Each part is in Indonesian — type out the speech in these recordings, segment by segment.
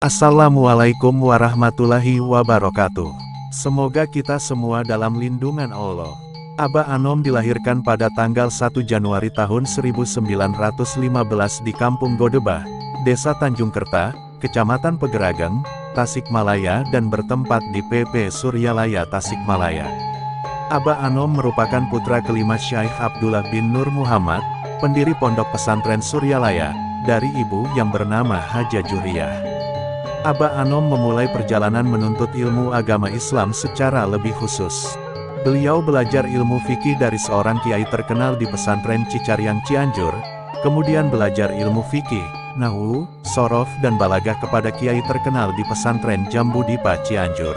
Assalamualaikum warahmatullahi wabarakatuh. Semoga kita semua dalam lindungan Allah. Aba Anom dilahirkan pada tanggal 1 Januari tahun 1915 di Kampung Godebah, Desa Tanjung Kerta, Kecamatan Pegerageng, Tasikmalaya dan bertempat di PP Suryalaya Tasikmalaya. Aba Anom merupakan putra kelima Syekh Abdullah bin Nur Muhammad, pendiri Pondok Pesantren Suryalaya, dari ibu yang bernama Haja Juriyah. Aba Anom memulai perjalanan menuntut ilmu agama Islam secara lebih khusus. Beliau belajar ilmu fikih dari seorang kiai terkenal di pesantren Cicariang Cianjur, kemudian belajar ilmu fikih, nahwu, sorof dan balagah kepada kiai terkenal di pesantren Jambu Dipa Cianjur.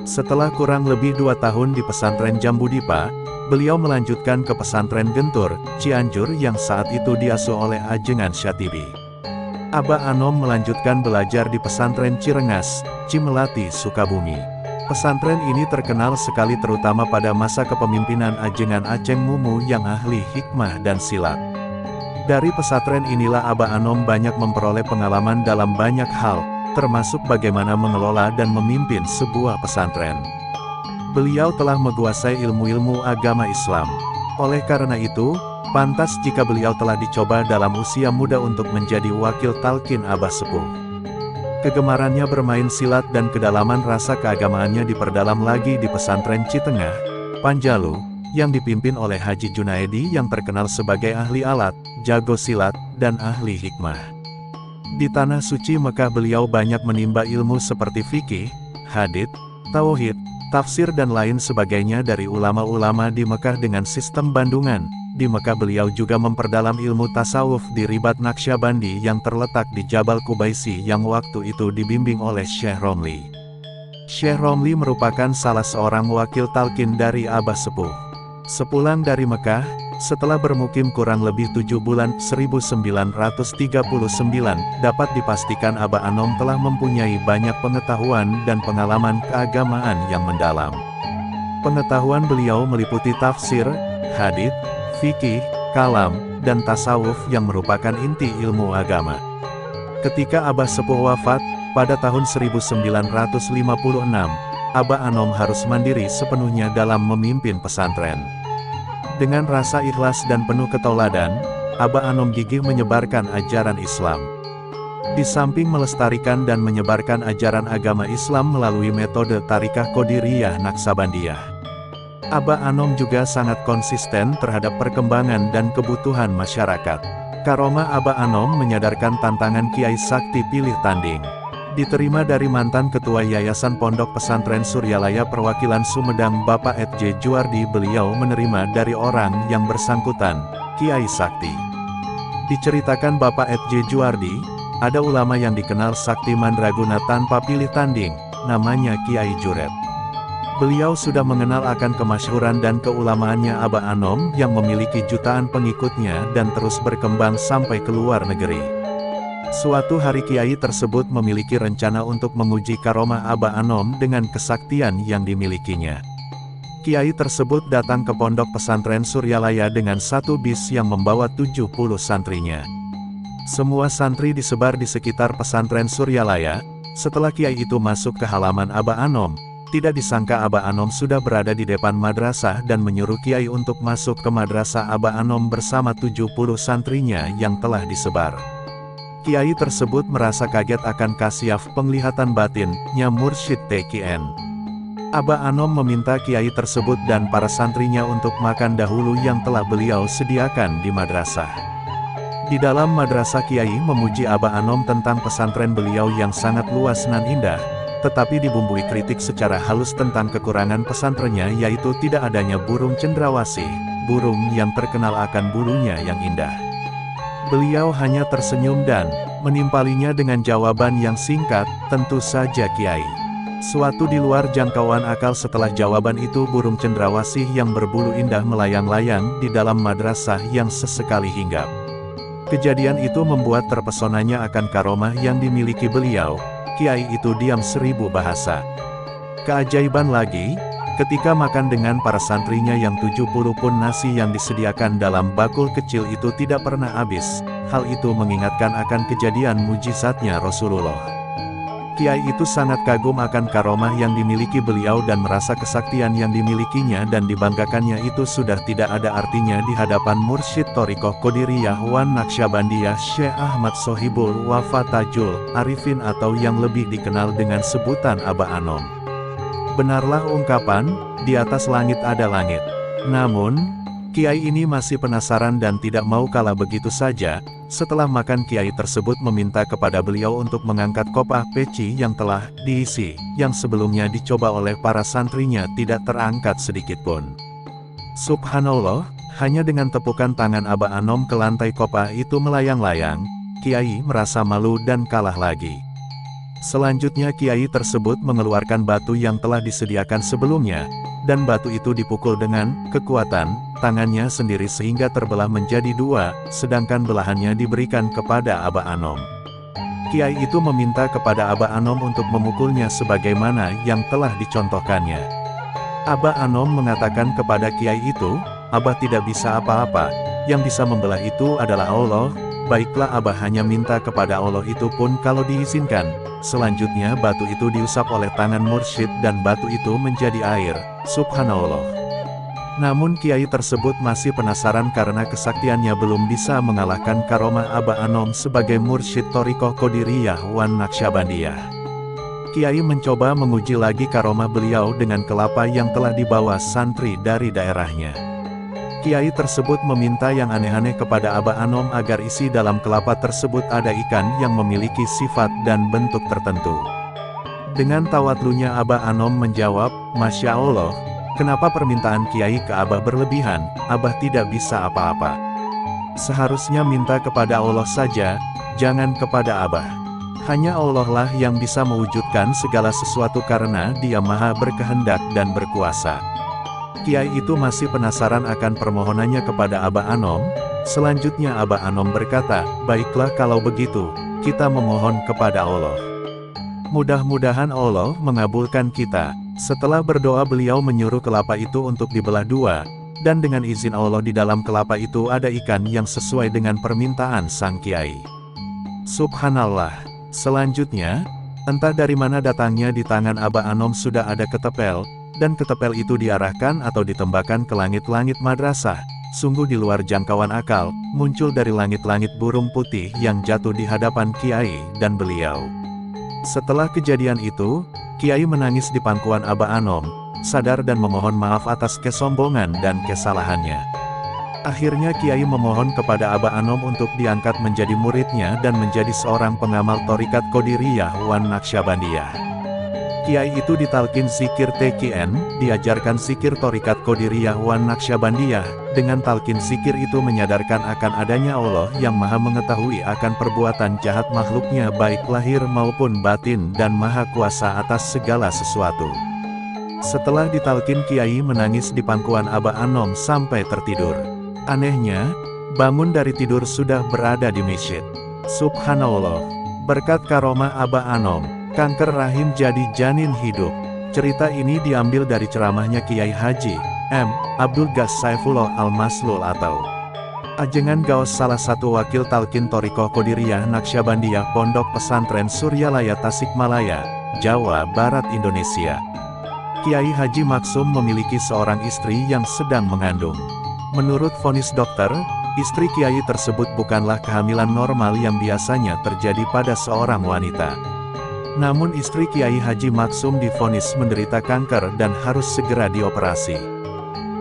Setelah kurang lebih 2 tahun di pesantren Jambu Dipa, beliau melanjutkan ke pesantren Gentur, Cianjur yang saat itu diasuh oleh Ajengan Syatibi. Aba Anom melanjutkan belajar di pesantren Cirengas, Cimelati, Sukabumi. Pesantren ini terkenal sekali terutama pada masa kepemimpinan Ajengan Aceng Mumu yang ahli hikmah dan silat. Dari pesantren inilah Aba Anom banyak memperoleh pengalaman dalam banyak hal, termasuk bagaimana mengelola dan memimpin sebuah pesantren. Beliau telah menguasai ilmu-ilmu agama Islam. Oleh karena itu, pantas jika beliau telah dicoba dalam usia muda untuk menjadi wakil talqin Abah Sepuh. Kegemarannya bermain silat dan kedalaman rasa keagamaannya diperdalam lagi di pesantren Citengah, Panjalu, yang dipimpin oleh Haji Junaedi yang terkenal sebagai ahli alat, jago silat, dan ahli hikmah. Di Tanah Suci Mekah beliau banyak menimba ilmu seperti fikih, hadits, tauhid, tafsir dan lain sebagainya dari ulama-ulama di Mekah dengan sistem bandungan. Di Mekah beliau juga memperdalam ilmu tasawuf di Ribat Naqsyabandi yang terletak di Jabal Qubaisi yang waktu itu dibimbing oleh Syekh Romli. Syekh Romli merupakan salah seorang wakil talqin dari Abah Sepuh. Sepulang dari Mekah, setelah bermukim kurang lebih 7 bulan 1939, dapat dipastikan Aba Anom telah mempunyai banyak pengetahuan dan pengalaman keagamaan yang mendalam. Pengetahuan beliau meliputi tafsir, hadits, fikih, kalam, dan tasawuf yang merupakan inti ilmu agama. Ketika Abah Sepuh wafat, pada tahun 1956, Aba Anom harus mandiri sepenuhnya dalam memimpin pesantren. Dengan rasa ikhlas dan penuh ketauladan, Aba Anom gigih menyebarkan ajaran Islam. Di samping melestarikan dan menyebarkan ajaran agama Islam melalui metode Tariqah Qadiriyah Naqsabandiyah, Aba Anom juga sangat konsisten terhadap perkembangan dan kebutuhan masyarakat. Karomah Aba Anom menyadarkan tantangan Kiai Sakti pilih tanding. Diterima dari mantan Ketua Yayasan Pondok Pesantren Suryalaya Perwakilan Sumedang Bapak J. Juardi, beliau menerima dari orang yang bersangkutan, Kiai Sakti. Diceritakan Bapak J. Juardi, ada ulama yang dikenal sakti mandraguna tanpa pilih tanding, namanya Kiai Juret. Beliau sudah mengenal akan kemasyhuran dan keulamaannya Aba Anom yang memiliki jutaan pengikutnya dan terus berkembang sampai ke luar negeri. Suatu hari Kiai tersebut memiliki rencana untuk menguji karomah Aba Anom dengan kesaktian yang dimilikinya. Kiai tersebut datang ke Pondok Pesantren Suryalaya dengan satu bis yang membawa 70 santrinya. Semua santri disebar di sekitar pesantren Suryalaya. Setelah Kiai itu masuk ke halaman Aba Anom, tidak disangka Aba Anom sudah berada di depan madrasah dan menyuruh Kiai untuk masuk ke madrasah Aba Anom bersama 70 santrinya yang telah disebar. Kiai tersebut merasa kaget akan kasyaf penglihatan batinnya Mursyid TKN. Aba Anom meminta Kiai tersebut dan para santrinya untuk makan dahulu yang telah beliau sediakan di madrasah. Di dalam madrasah Kiai memuji Aba Anom tentang pesantren beliau yang sangat luas nan indah, tetapi dibumbui kritik secara halus tentang kekurangan pesantrennya, yaitu tidak adanya burung cendrawasih, burung yang terkenal akan bulunya yang indah. Beliau hanya tersenyum dan menimpalinya dengan jawaban yang singkat, tentu saja Kiai. Suatu di luar jangkauan akal setelah jawaban itu burung cendrawasih yang berbulu indah melayang-layang di dalam madrasah yang sesekali hinggap. Kejadian itu membuat terpesonanya akan karomah yang dimiliki beliau. Kiai itu diam 1000 bahasa. Keajaiban lagi, ketika makan dengan para santrinya yang 70 pun nasi yang disediakan dalam bakul kecil itu tidak pernah habis. Hal itu mengingatkan akan kejadian mujizatnya Rasulullah. Kiai itu sangat kagum akan karomah yang dimiliki beliau dan merasa kesaktian yang dimilikinya dan dibanggakannya itu sudah tidak ada artinya di hadapan mursyid Thariqah Qadiriyah Wan Naqsyabandiyah Syekh Ahmad Sohibul Wafa Tajul Arifin atau yang lebih dikenal dengan sebutan Aba Anom. Benarlah ungkapan, di atas langit ada langit. Namun, Kiai ini masih penasaran dan tidak mau kalah begitu saja. Setelah makan, Kiai tersebut meminta kepada beliau untuk mengangkat kopah peci yang telah diisi, yang sebelumnya dicoba oleh para santrinya tidak terangkat sedikitpun. Subhanallah, hanya dengan tepukan tangan Aba Anom ke lantai kopah itu melayang-layang, Kiai merasa malu dan kalah lagi. Selanjutnya Kiai tersebut mengeluarkan batu yang telah disediakan sebelumnya, dan batu itu dipukul dengan kekuatan tangannya sendiri sehingga terbelah menjadi dua, sedangkan belahannya diberikan kepada Aba Anom. Kiai itu meminta kepada Aba Anom untuk memukulnya sebagaimana yang telah dicontohkannya. Aba Anom mengatakan kepada Kiai itu, "Abah tidak bisa apa-apa, yang bisa membelah itu adalah Allah." Baiklah, Abah hanya minta kepada Allah itu pun kalau diizinkan. Selanjutnya batu itu diusap oleh tangan mursyid dan batu itu menjadi air. Subhanallah. Namun Kiai tersebut masih penasaran karena kesaktiannya belum bisa mengalahkan karomah Aba Anom sebagai mursyid Thariqah Qadiriyah Wan Naqsyabandiyah. Kiai mencoba menguji lagi karomah beliau dengan kelapa yang telah dibawa santri dari daerahnya. Kiai tersebut meminta yang aneh-aneh kepada Aba Anom agar isi dalam kelapa tersebut ada ikan yang memiliki sifat dan bentuk tertentu. Dengan tawatlunya Aba Anom menjawab, "Masya Allah, kenapa permintaan Kiai ke Abah berlebihan? Abah tidak bisa apa-apa. Seharusnya minta kepada Allah saja, jangan kepada Abah. Hanya Allah lah yang bisa mewujudkan segala sesuatu karena Dia Maha berkehendak dan berkuasa." Kiai itu masih penasaran akan permohonannya kepada Aba Anom. Selanjutnya Aba Anom berkata, "Baiklah kalau begitu, kita memohon kepada Allah. Mudah-mudahan Allah mengabulkan kita." Setelah berdoa beliau menyuruh kelapa itu untuk dibelah dua, dan dengan izin Allah di dalam kelapa itu ada ikan yang sesuai dengan permintaan sang Kiai. Subhanallah. Selanjutnya, entah dari mana datangnya di tangan Aba Anom sudah ada ketepel, dan ketepel itu diarahkan atau ditembakkan ke langit-langit madrasah. Sungguh di luar jangkauan akal, muncul dari langit-langit burung putih yang jatuh di hadapan Kiai dan beliau. Setelah kejadian itu, Kiai menangis di pangkuan Aba Anom, sadar dan memohon maaf atas kesombongan dan kesalahannya. Akhirnya Kiai memohon kepada Aba Anom untuk diangkat menjadi muridnya dan menjadi seorang pengamal Thariqat Qadiriyah Wan Naqsyabandiyah. Kiai itu ditalkin zikir TQN, diajarkan zikir Thariqat Qadiriyah Wan Naqsyabandiyah. Dengan talkin zikir itu menyadarkan akan adanya Allah yang Maha mengetahui akan perbuatan jahat makhluknya baik lahir maupun batin dan Maha Kuasa atas segala sesuatu. Setelah ditalkin Kiai menangis di pangkuan Aba Anom sampai tertidur. Anehnya, bangun dari tidur sudah berada di masjid. Subhanallah. Berkat karomah Aba Anom, kanker rahim jadi janin hidup. Cerita ini diambil dari ceramahnya Kiai Haji M. Abdul Ghas Saifullah Al-Maslul atau Ajengan Gaos, salah satu wakil talkin Thariqah Qadiriyah Naqsyabandiyah Pondok Pesantren Suryalaya Tasikmalaya, Jawa Barat, Indonesia. Kiai Haji Maksum memiliki seorang istri yang sedang mengandung. Menurut vonis dokter, istri Kiai tersebut bukanlah kehamilan normal yang biasanya terjadi pada seorang wanita. Namun istri Kiai Haji Maksum divonis menderita kanker dan harus segera dioperasi.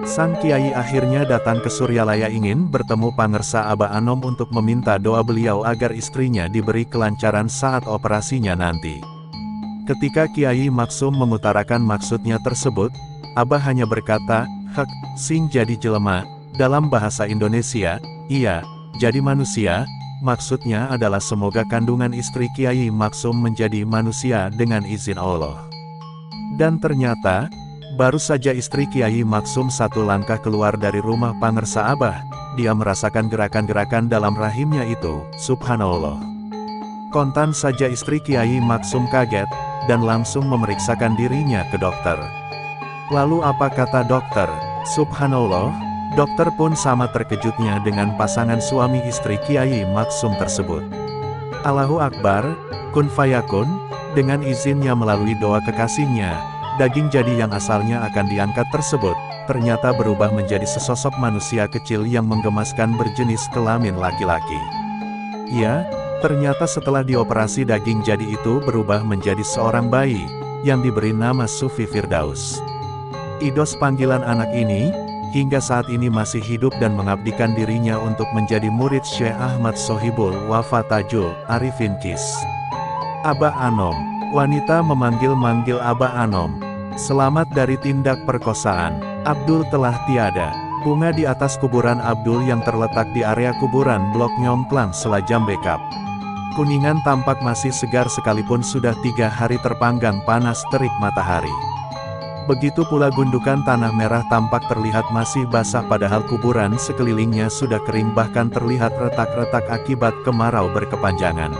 Sang Kiai akhirnya datang ke Suryalaya ingin bertemu pangersa Aba Anom untuk meminta doa beliau agar istrinya diberi kelancaran saat operasinya nanti. Ketika Kiai Maksum mengutarakan maksudnya tersebut, Abah hanya berkata, "Hek, sing jadi jelema." Dalam bahasa Indonesia, "Iya, jadi manusia." Maksudnya adalah semoga kandungan istri Kiai Maksum menjadi manusia dengan izin Allah. Dan ternyata, baru saja istri Kiai Maksum satu langkah keluar dari rumah pangersa Abah, dia merasakan gerakan-gerakan dalam rahimnya itu. Subhanallah. Kontan saja istri Kiai Maksum kaget, dan langsung memeriksakan dirinya ke dokter. Lalu apa kata dokter? Subhanallah. Dokter pun sama terkejutnya dengan pasangan suami istri Kiai Maksum tersebut. Allahu Akbar, kun fayakun, Dengan izinnya melalui doa kekasihnya, daging jadi yang asalnya akan diangkat tersebut, ternyata berubah menjadi sesosok manusia kecil yang menggemaskan berjenis kelamin laki-laki. Ya, ternyata setelah dioperasi daging jadi itu berubah menjadi seorang bayi, yang diberi nama Sufi Firdaus. Idos panggilan anak ini, hingga saat ini masih hidup dan mengabdikan dirinya untuk menjadi murid Syekh Ahmad Sohibul Wafa Tajul Arifin Kis. Abah Anom, wanita memanggil-manggil Abah Anom. Selamat dari tindak perkosaan, Abdul telah tiada. Bunga di atas kuburan Abdul yang terletak di area kuburan Blok Nyongklang Selajam Bekap. Kuningan tampak masih segar sekalipun sudah 3 hari terpanggang panas terik matahari. Begitu pula gundukan tanah merah tampak terlihat masih basah padahal kuburan sekelilingnya sudah kering bahkan terlihat retak-retak akibat kemarau berkepanjangan.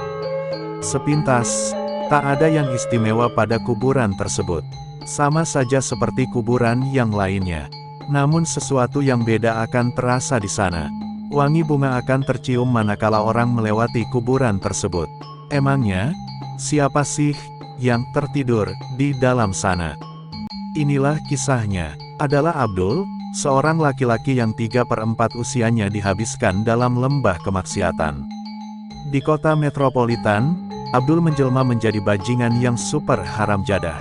Sepintas, tak ada yang istimewa pada kuburan tersebut. Sama saja seperti kuburan yang lainnya. Namun sesuatu yang beda akan terasa di sana. Wangi bunga akan tercium manakala orang melewati kuburan tersebut. Emangnya, siapa sih yang tertidur di dalam sana? Inilah kisahnya. Adalah Abdul, seorang laki-laki yang 3/4 usianya dihabiskan dalam lembah kemaksiatan. Di kota metropolitan, Abdul menjelma menjadi bajingan yang super haram jadah.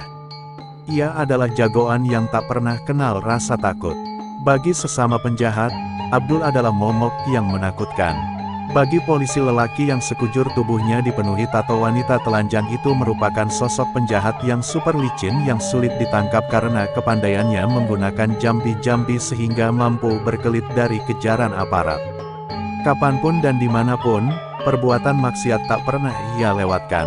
Ia adalah jagoan yang tak pernah kenal rasa takut. Bagi sesama penjahat, Abdul adalah momok yang menakutkan. Bagi polisi lelaki yang sekujur tubuhnya dipenuhi tato wanita telanjang itu merupakan sosok penjahat yang super licin yang sulit ditangkap karena kepandaiannya menggunakan jambi-jambi sehingga mampu berkelit dari kejaran aparat. Kapanpun dan dimanapun, perbuatan maksiat tak pernah ia lewatkan.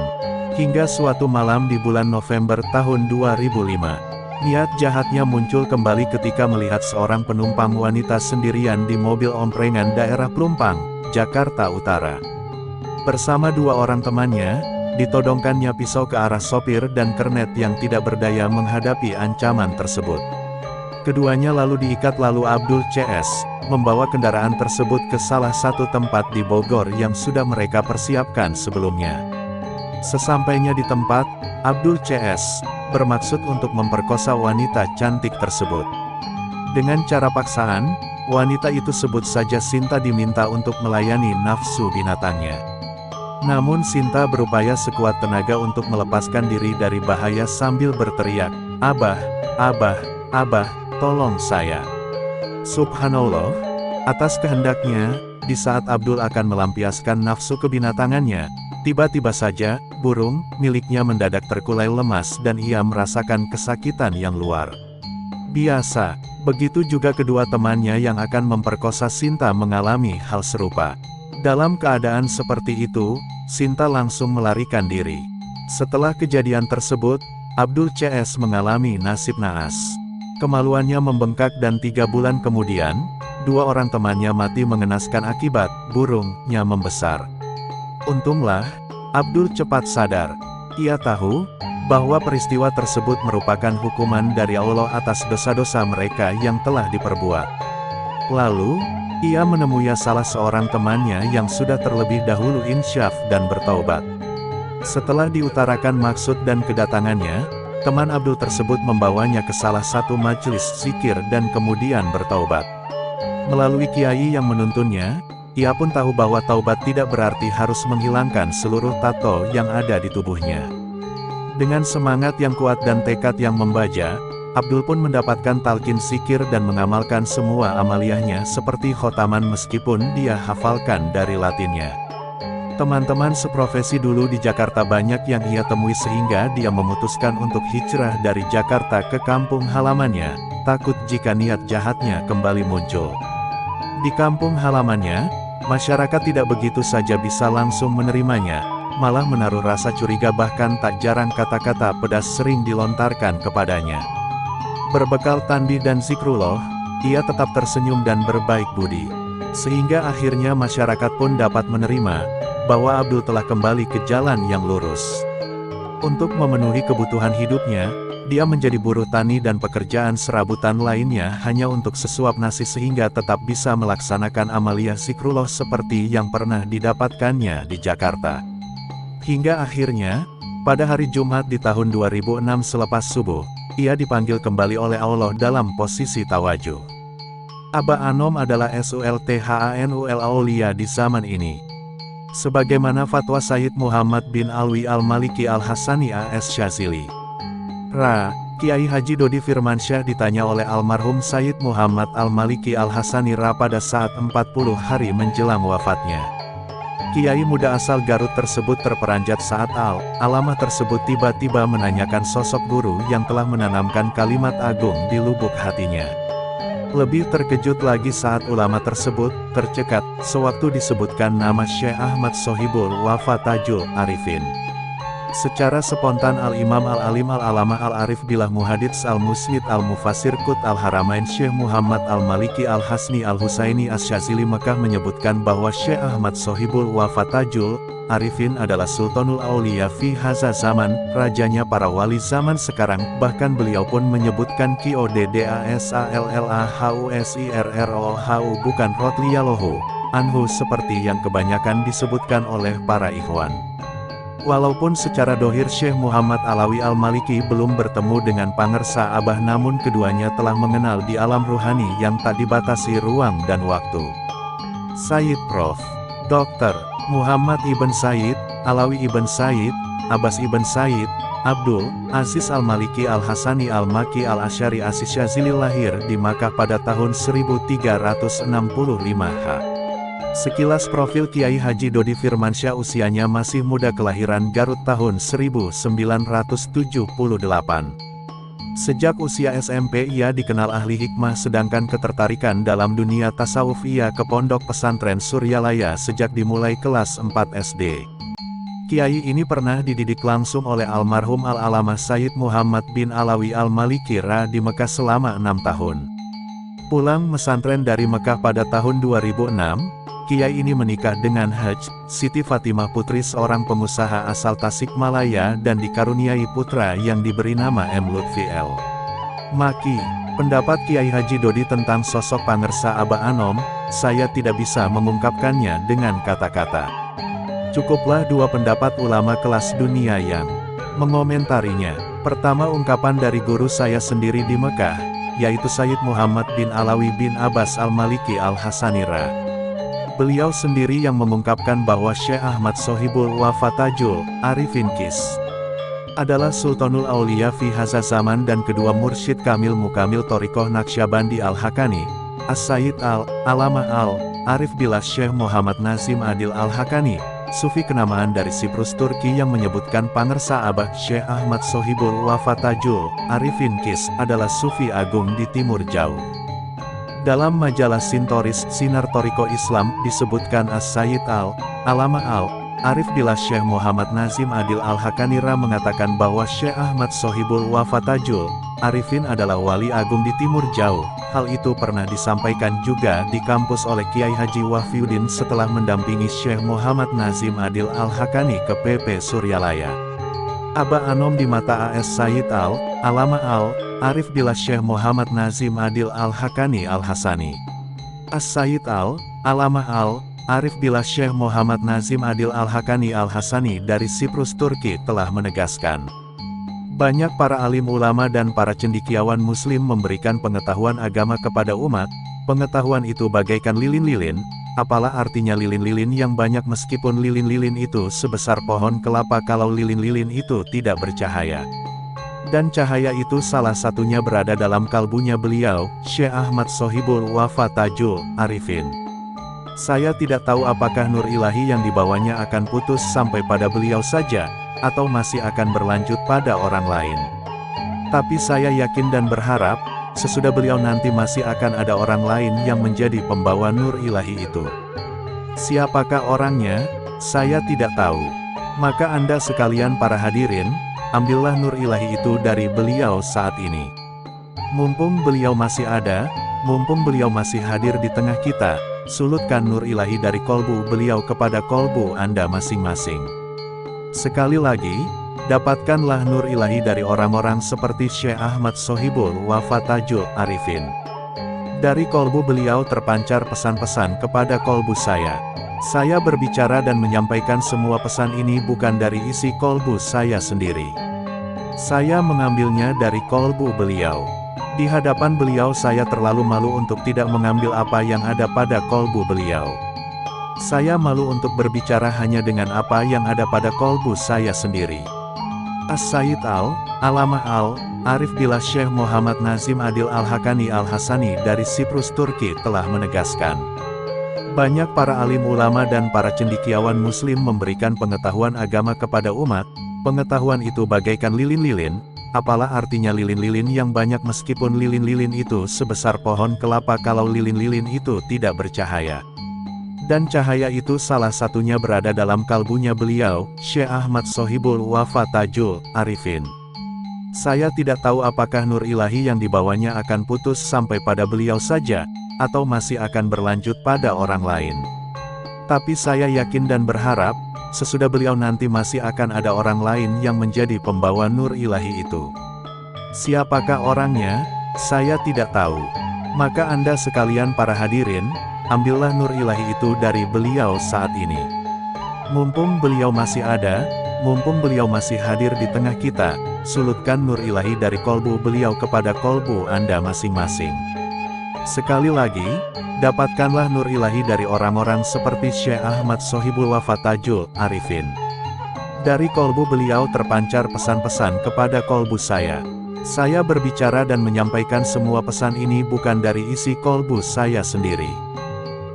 Hingga suatu malam di bulan November tahun 2005, niat jahatnya muncul kembali ketika melihat seorang penumpang wanita sendirian di mobil omprengan daerah Plumpang, Jakarta Utara. Bersama 2 orang temannya, ditodongkannya pisau ke arah sopir dan kernet yang tidak berdaya menghadapi ancaman tersebut. Keduanya lalu diikat lalu Abdul CS, membawa kendaraan tersebut ke salah satu tempat di Bogor yang sudah mereka persiapkan sebelumnya. Sesampainya di tempat, Abdul CS bermaksud untuk memperkosa wanita cantik tersebut. Dengan cara paksaan, wanita itu sebut saja Sinta diminta untuk melayani nafsu binatangnya. Namun Sinta berupaya sekuat tenaga untuk melepaskan diri dari bahaya sambil berteriak, "Abah, Abah, Abah, tolong saya." Subhanallah, atas kehendaknya, di saat Abdul akan melampiaskan nafsu kebinatangannya, tiba-tiba saja, burung miliknya mendadak terkulai lemas dan ia merasakan kesakitan yang luar biasa. Begitu juga kedua temannya yang akan memperkosa Sinta mengalami hal serupa. Dalam keadaan seperti itu, Sinta langsung melarikan diri. Setelah kejadian tersebut, Abdul CS mengalami nasib naas. Kemaluannya membengkak dan 3 bulan kemudian, 2 orang temannya mati mengenaskan akibat burungnya membesar. Untunglah, Abdul cepat sadar. Ia tahu bahwa peristiwa tersebut merupakan hukuman dari Allah atas dosa-dosa mereka yang telah diperbuat. Lalu, ia menemui salah seorang temannya yang sudah terlebih dahulu insyaf dan bertaubat. Setelah diutarakan maksud dan kedatangannya, teman Abdul tersebut membawanya ke salah satu majelis zikir dan kemudian bertaubat. Melalui kiai yang menuntunnya, ia pun tahu bahwa taubat tidak berarti harus menghilangkan seluruh tato yang ada di tubuhnya. Dengan semangat yang kuat dan tekad yang membaja, Abdul pun mendapatkan talqin zikir dan mengamalkan semua amaliyahnya seperti khotaman meskipun dia hafalkan dari latinnya. Teman-teman seprofesi dulu di Jakarta banyak yang ia temui sehingga dia memutuskan untuk hijrah dari Jakarta ke kampung halamannya, takut jika niat jahatnya kembali muncul. Di kampung halamannya, masyarakat tidak begitu saja bisa langsung menerimanya, malah menaruh rasa curiga bahkan tak jarang kata-kata pedas sering dilontarkan kepadanya. Berbekal tandih dan zikrullah, ia tetap tersenyum dan berbaik budi. Sehingga akhirnya masyarakat pun dapat menerima, bahwa Abdul telah kembali ke jalan yang lurus. Untuk memenuhi kebutuhan hidupnya, dia menjadi buruh tani dan pekerjaan serabutan lainnya hanya untuk sesuap nasi sehingga tetap bisa melaksanakan amaliyah zikrullah seperti yang pernah didapatkannya di Jakarta. Hingga akhirnya, Pada hari Jumat di tahun 2006 selepas subuh, ia dipanggil kembali oleh Allah dalam posisi tawajuh. Aba Anom adalah Sulthanul Aulia di zaman ini. Sebagaimana fatwa Sayyid Muhammad bin Alwi Al-Maliki Al-Hasani A.S. Syazili. Kiai Haji Dodi Firmansyah ditanya oleh almarhum Sayyid Muhammad Al-Maliki Al-Hasani pada saat 40 hari menjelang wafatnya. Kiai muda asal Garut tersebut terperanjat saat Al-Alamah tersebut tiba-tiba menanyakan sosok guru yang telah menanamkan kalimat agung di lubuk hatinya. Lebih terkejut lagi saat ulama tersebut tercekat sewaktu disebutkan nama Syekh Ahmad Sohibul Wafa Tajul Arifin. Secara spontan Al-Imam Al-Alim Al-Alamah Al-Arif Billah Muhadits Al-Musnid Al-Mufassir Qut Al-Haramain Syekh Muhammad Al-Maliki Al-Hasni Al-Husaini Asy-Syazili Mekah menyebutkan bahwa Syekh Ahmad Sohibul Wafa Tajul Arifin adalah Sultanul Aulia fi Haza Zaman, rajanya para wali zaman sekarang. Bahkan beliau pun menyebutkan Qoddasallallahu bukan Radhiyallahu anhu seperti yang kebanyakan disebutkan oleh para ikhwan. Walaupun secara dohir Syekh Muhammad Alawi Al-Maliki belum bertemu dengan pangersa Abah, namun keduanya telah mengenal di alam ruhani yang tak dibatasi ruang dan waktu. Sayyid Prof. Dr. Muhammad Ibn Sayyid, Alawi Ibn Sayyid, Abbas Ibn Sayyid, Abdul Aziz Al-Maliki Al-Hasani Al-Maki Al-Asy'ari Asy-Syazili lahir di Makkah pada tahun 1365 H. Sekilas profil Kiai Haji Dodi Firmansyah: usianya masih muda, kelahiran Garut tahun 1978. Sejak usia SMP ia dikenal ahli hikmah, sedangkan ketertarikan dalam dunia tasawuf ia ke pondok pesantren Suryalaya sejak dimulai kelas 4 SD. Kiai ini pernah dididik langsung oleh almarhum Al-Alamah Sayyid Muhammad bin Alawi Al-Maliki di Mekah selama 6 tahun. Pulang pesantren dari Mekah pada tahun 2006, Kiai ini menikah dengan Haj Siti Fatimah, putri seorang pengusaha asal Tasikmalaya, dan dikaruniai putra yang diberi nama M. Lutfi L. Maki. Pendapat Kiai Haji Dodi tentang sosok pangersa Aba Anom, saya tidak bisa mengungkapkannya dengan kata-kata. Cukuplah dua pendapat ulama kelas dunia yang mengomentarinya. Pertama, ungkapan dari guru saya sendiri di Mekah, yaitu Sayyid Muhammad bin Alawi bin Abbas Al-Maliki Al-Hasanira. Beliau sendiri yang mengungkapkan bahwa Syekh Ahmad Sohibul Wafa Tajul Arifin Kis adalah Sultanul Aulia fi Haza Zaman dan kedua mursyid Kamil Mukamil Thariqah Naqsyabandi Al-Hakani, As-Sayyid Al-Alamah Al-Arif Billah Syekh Muhammad Nazim Adil Al-Hakani, Sufi kenamaan dari Siprus Turki, yang menyebutkan pangersa Abah Syekh Ahmad Sohibul Wafa Tajul Arifin Kis adalah Sufi agung di Timur Jauh. Dalam majalah Sintoris Sinar Thariqah Islam disebutkan As-Sayyid Al-Alamah Al-Arif Billah Syekh Muhammad Nazim Adil Al-Hakanira mengatakan bahwa Syekh Ahmad Sohibul Wafa Tajul Arifin adalah wali agung di Timur Jauh. Hal itu pernah disampaikan juga di kampus oleh Kiai Haji Wahfiuddin setelah mendampingi Syekh Muhammad Nazim Adil Al-Hakani ke PP Suryalaya. Aba Anom di mata AS Sayyid Al-Alamah Al-Arif Billah Syekh Muhammad Nazim Adil Al-Hakani Al-Hasani. As-Sayyid Al-Alamah Al-Arif Billah Syekh Muhammad Nazim Adil Al-Hakani Al-Hasani dari Siprus Turki telah menegaskan, banyak para alim ulama dan para cendekiawan muslim memberikan pengetahuan agama kepada umat. Pengetahuan itu bagaikan lilin-lilin. Apalah artinya lilin-lilin yang banyak meskipun lilin-lilin itu sebesar pohon kelapa kalau lilin-lilin itu tidak bercahaya? Dan cahaya itu salah satunya berada dalam kalbunya beliau, Syekh Ahmad Sohibul Wafa Tajul Arifin. Saya tidak tahu apakah nur ilahi yang dibawanya akan putus sampai pada beliau saja, atau masih akan berlanjut pada orang lain. Tapi saya yakin dan berharap, sesudah beliau nanti masih akan ada orang lain yang menjadi pembawa nur ilahi itu. Siapakah orangnya? Saya tidak tahu. Maka Anda sekalian para hadirin, ambillah nur ilahi itu dari beliau saat ini. Mumpung beliau masih ada, mumpung beliau masih hadir di tengah kita, sulutkan nur ilahi dari kolbu beliau kepada kolbu Anda masing-masing. Sekali lagi, dapatkanlah nur ilahi dari orang-orang seperti Syekh Ahmad Sohibul Wafa Tajul Arifin. Dari kolbu beliau terpancar pesan-pesan kepada kolbu saya. Saya berbicara dan menyampaikan semua pesan ini bukan dari isi kolbu saya sendiri. Saya mengambilnya dari kolbu beliau. Di hadapan beliau saya terlalu malu untuk tidak mengambil apa yang ada pada kolbu beliau. Saya malu untuk berbicara hanya dengan apa yang ada pada kolbu saya sendiri. As-Sayyid Al-Allamah Al-Arif Billah Syekh Muhammad Nazim Adil Al-Hakani Al-Hasani dari Siprus Turki telah menegaskan, banyak para alim ulama dan para cendekiawan muslim memberikan pengetahuan agama kepada umat. Pengetahuan itu bagaikan lilin-lilin. Apalah artinya lilin-lilin yang banyak meskipun lilin-lilin itu sebesar pohon kelapa kalau lilin-lilin itu tidak bercahaya? Dan cahaya itu salah satunya berada dalam kalbunya beliau, Syekh Ahmad Sohibul Wafa Tajul Arifin. Saya tidak tahu apakah nur ilahi yang dibawanya akan putus sampai pada beliau saja, atau masih akan berlanjut pada orang lain. Tapi saya yakin dan berharap, sesudah beliau nanti masih akan ada orang lain yang menjadi pembawa nur ilahi itu. Siapakah orangnya? Saya tidak tahu. Maka Anda sekalian para hadirin, ambillah nur ilahi itu dari beliau saat ini. Mumpung beliau masih ada, mumpung beliau masih hadir di tengah kita, sulutkan nur ilahi dari kolbu beliau kepada kolbu Anda masing-masing. Sekali lagi, dapatkanlah nur ilahi dari orang-orang seperti Syekh Ahmad Sohibul Wafa Tajul Arifin. Dari kolbu beliau terpancar pesan-pesan kepada kolbu saya. Saya berbicara dan menyampaikan semua pesan ini bukan dari isi kolbu saya sendiri.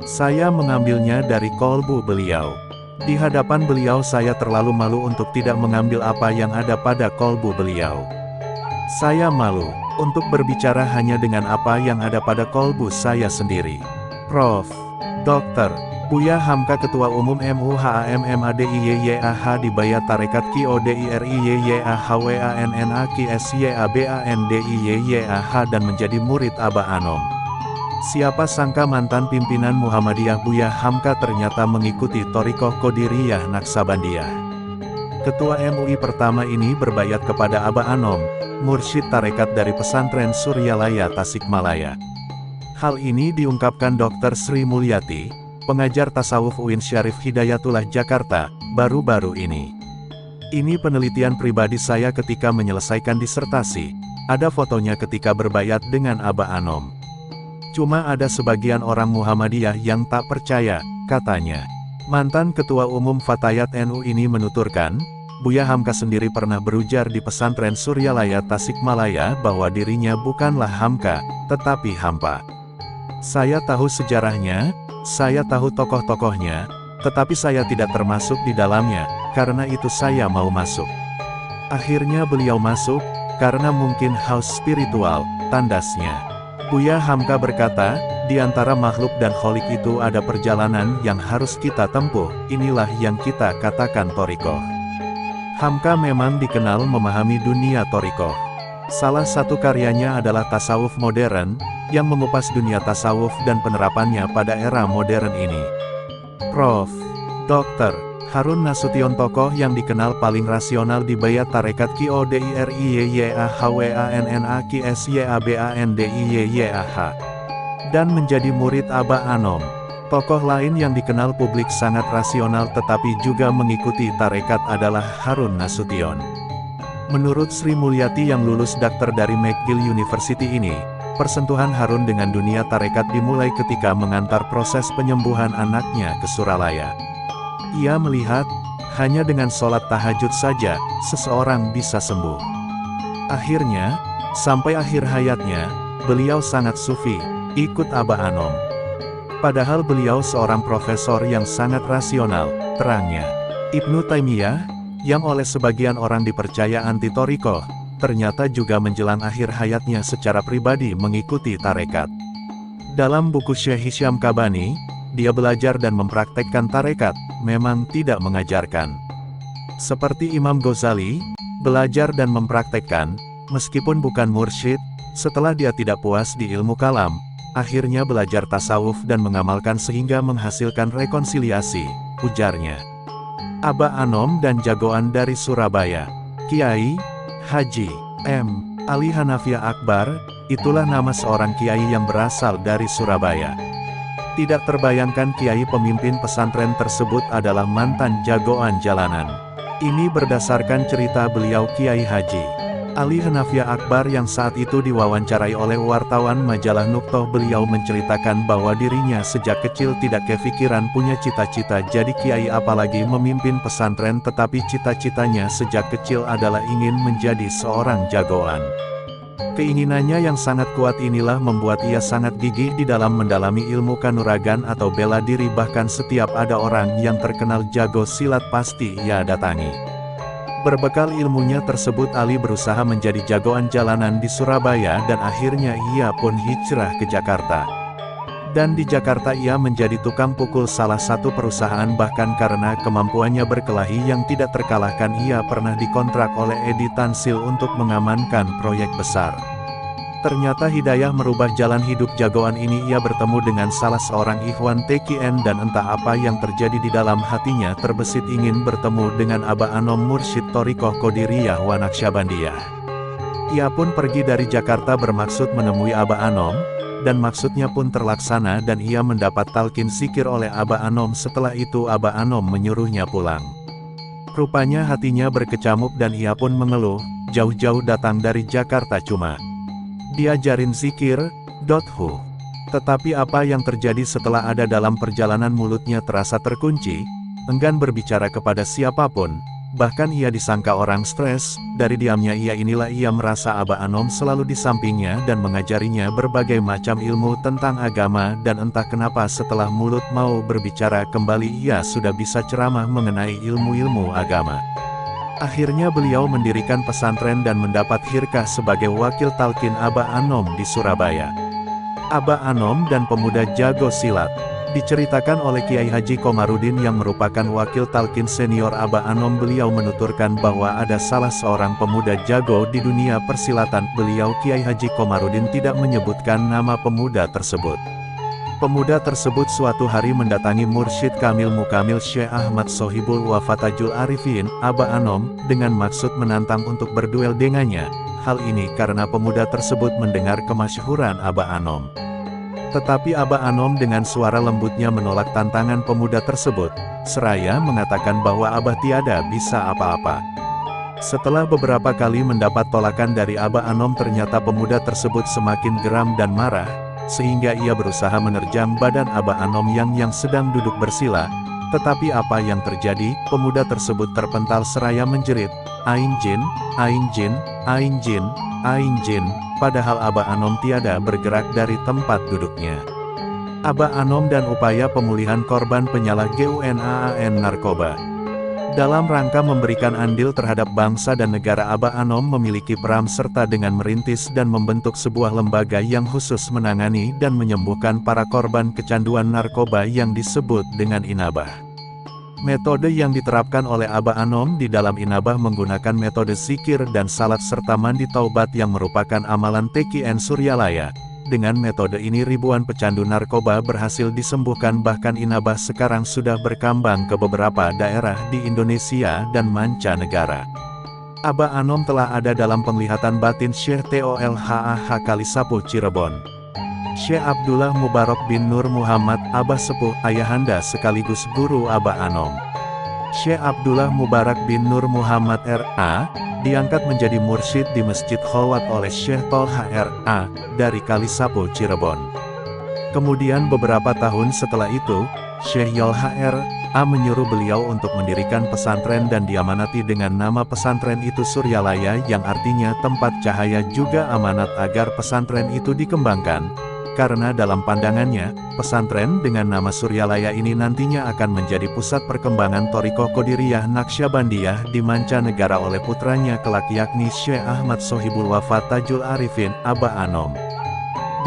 Saya mengambilnya dari kolbu beliau. Di hadapan beliau saya terlalu malu untuk tidak mengambil apa yang ada pada kolbu beliau. Saya malu untuk berbicara hanya dengan apa yang ada pada kolbu saya sendiri. Prof. Dr. Buya Hamka Ketua Umum MUHAMMADIYYAH di Bayat Tarekat QODIRIYAHWANNAKSYABANDIYYAH dan menjadi murid Aba Anom. Siapa sangka mantan pimpinan Muhammadiyah Buya Hamka ternyata mengikuti Thorikoh Qadiriyah Naksabandiyah. Ketua MUI pertama ini berbayat kepada Aba Anom, mursyid tarekat dari pesantren Suryalaya Tasikmalaya. Hal ini diungkapkan Dr. Sri Mulyati, pengajar tasawuf UIN Syarif Hidayatullah Jakarta, baru-baru ini. Ini penelitian pribadi saya ketika menyelesaikan disertasi. Ada fotonya ketika berbayat dengan Aba Anom. Cuma ada sebagian orang Muhammadiyah yang tak percaya, katanya. Mantan Ketua Umum Fatayat NU ini menuturkan, Buya Hamka sendiri pernah berujar di pesantren Suryalaya Tasikmalaya bahwa dirinya bukanlah Hamka, tetapi hampa. Saya tahu sejarahnya, saya tahu tokoh-tokohnya, tetapi saya tidak termasuk di dalamnya, karena itu saya mau masuk. Akhirnya beliau masuk, karena mungkin haus spiritual, tandasnya. Buya Hamka berkata, di antara makhluk dan kholik itu ada perjalanan yang harus kita tempuh, inilah yang kita katakan Thorikoh. Hamka memang dikenal memahami dunia Thorikoh. Salah satu karyanya adalah Tasawuf Modern, yang mengupas dunia tasawuf dan penerapannya pada era modern ini. Prof. Dr. Harun Nasution tokoh yang dikenal paling rasional di Bayat Tarekat QODIRIYAHWANNAKSYABANDIYYAH dan menjadi murid Aba Anom. Tokoh lain yang dikenal publik sangat rasional tetapi juga mengikuti tarekat adalah Harun Nasution. Menurut Sri Mulyati yang lulus dokter dari McGill University ini, persentuhan Harun dengan dunia tarekat dimulai ketika mengantar proses penyembuhan anaknya ke Suralaya. Ia melihat, hanya dengan sholat tahajud saja, seseorang bisa sembuh. Akhirnya, sampai akhir hayatnya, beliau sangat sufi, ikut Aba Anom. Padahal beliau seorang profesor yang sangat rasional, terangnya. Ibnu Taimiyah, yang oleh sebagian orang dipercaya anti Thorikoh, ternyata juga menjelang akhir hayatnya secara pribadi mengikuti tarekat. Dalam buku Syekh Hisham Kabani, dia belajar dan mempraktekkan tarekat, memang tidak mengajarkan. Seperti Imam Ghazali, belajar dan mempraktekkan, meskipun bukan mursyid, setelah dia tidak puas di ilmu kalam, akhirnya belajar tasawuf dan mengamalkan sehingga menghasilkan rekonsiliasi, ujarnya. Aba Anom dan jagoan dari Surabaya, Kiai Haji M. Ali Hanafiah Akbar, itulah nama seorang kiai yang berasal dari Surabaya. Tidak terbayangkan kiai pemimpin pesantren tersebut adalah mantan jagoan jalanan. Ini berdasarkan cerita beliau Kiai Haji Ali Hanafia Akbar yang saat itu diwawancarai oleh wartawan majalah Nuqtoh. Beliau menceritakan bahwa dirinya sejak kecil tidak kepikiran punya cita-cita jadi kiai apalagi memimpin pesantren, tetapi cita-citanya sejak kecil adalah ingin menjadi seorang jagoan. Keinginannya yang sangat kuat inilah membuat ia sangat gigih di dalam mendalami ilmu kanuragan atau bela diri, bahkan setiap ada orang yang terkenal jago silat pasti ia datangi. Berbekal ilmunya tersebut Ali berusaha menjadi jagoan jalanan di Surabaya dan akhirnya ia pun hijrah ke Jakarta. Dan di Jakarta ia menjadi tukang pukul salah satu perusahaan, bahkan karena kemampuannya berkelahi yang tidak terkalahkan ia pernah dikontrak oleh Edi Tansil untuk mengamankan proyek besar. Ternyata hidayah merubah jalan hidup jagoan ini. Ia bertemu dengan salah seorang ikhwan TKN dan entah apa yang terjadi di dalam hatinya terbesit ingin bertemu dengan Aba Anom Mursyid Thariqah Qadiriyah wa Naqsyabandiyah. Ia pun pergi dari Jakarta bermaksud menemui Aba Anom, dan maksudnya pun terlaksana dan ia mendapat talqin zikir oleh Aba Anom. Setelah itu Aba Anom menyuruhnya pulang. Rupanya hatinya berkecamuk dan ia pun mengeluh, jauh-jauh datang dari Jakarta cuma diajarin zikir. Tetapi apa yang terjadi setelah ada dalam perjalanan mulutnya terasa terkunci, enggan berbicara kepada siapapun, bahkan ia disangka orang stres. Dari diamnya ia merasa Aba Anom selalu di sampingnya dan mengajarinya berbagai macam ilmu tentang agama, dan entah kenapa setelah mulut mau berbicara kembali ia sudah bisa ceramah mengenai ilmu-ilmu agama. Akhirnya beliau mendirikan pesantren dan mendapat khirkah sebagai wakil talqin Aba Anom di Surabaya. Aba Anom dan pemuda jago silat. Diceritakan oleh Kiai Haji Komarudin yang merupakan wakil talqin senior Aba Anom. Beliau menuturkan bahwa ada salah seorang pemuda jago di dunia persilatan. Beliau Kiai Haji Komarudin tidak menyebutkan nama pemuda tersebut. Pemuda tersebut suatu hari mendatangi Mursyid Kamil Mukamil Syekh Ahmad Sohibul Wafatajul Arifin, Aba Anom, dengan maksud menantang untuk berduel dengannya. Hal ini karena pemuda tersebut mendengar kemasyhuran Aba Anom. Tetapi Aba Anom dengan suara lembutnya menolak tantangan pemuda tersebut, seraya mengatakan bahwa Abah tiada bisa apa-apa. Setelah beberapa kali mendapat tolakan dari Aba Anom, ternyata pemuda tersebut semakin geram dan marah, sehingga ia berusaha menerjam badan Aba Anom yang sedang duduk bersila. Tetapi apa yang terjadi? Pemuda tersebut terpental seraya menjerit, "Ain jin, ain jin, ain jin, ain jin." Padahal Aba Anom tiada bergerak dari tempat duduknya. Aba Anom dan upaya pemulihan korban penyalahgunaan narkoba. Dalam rangka memberikan andil terhadap bangsa dan negara, Aba Anom memiliki peran serta dengan merintis dan membentuk sebuah lembaga yang khusus menangani dan menyembuhkan para korban kecanduan narkoba yang disebut dengan Inabah. Metode yang diterapkan oleh Aba Anom di dalam Inabah menggunakan metode zikir dan salat serta mandi taubat yang merupakan amalan TKN Suryalaya. Dengan metode ini ribuan pecandu narkoba berhasil disembuhkan, bahkan Inabah sekarang sudah berkembang ke beberapa daerah di Indonesia dan mancanegara. Aba Anom telah ada dalam penglihatan batin Syekh Tolhah Kalisapuh Cirebon. Syekh Abdullah Mubarak bin Nur Muhammad, Abah Sepuh, ayahanda sekaligus guru Aba Anom. Syekh Abdullah Mubarak bin Nur Muhammad R.A. diangkat menjadi mursyid di Masjid Khalwat oleh Syekh Tolhah R.A. dari Kalisapuh Cirebon. Kemudian beberapa tahun setelah itu, Syekh Yolha R.A. menyuruh beliau untuk mendirikan pesantren dan diamanati dengan nama pesantren itu Suryalaya, yang artinya tempat cahaya, juga amanat agar pesantren itu dikembangkan. Karena dalam pandangannya, pesantren dengan nama Suryalaya ini nantinya akan menjadi pusat perkembangan Thariqah Qadiriyah Naqsyabandiyah di mancanegara oleh putranya kelak, yakni Syekh Ahmad Sohibul Wafatajul Arifin, Aba Anom.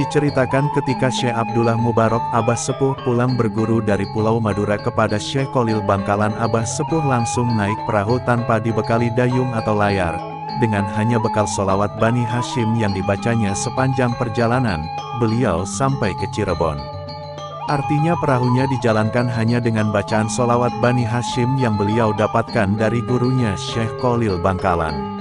Diceritakan ketika Syekh Abdullah Mubarak Abah Sepuh pulang berguru dari Pulau Madura kepada Syekh Khalil Bangkalan, Abah Sepuh langsung naik perahu tanpa dibekali dayung atau layar. Dengan hanya bekal solawat Bani Hashim yang dibacanya sepanjang perjalanan, beliau sampai ke Cirebon. Artinya perahunya dijalankan hanya dengan bacaan solawat Bani Hashim yang beliau dapatkan dari gurunya Syekh Khalil Bangkalan.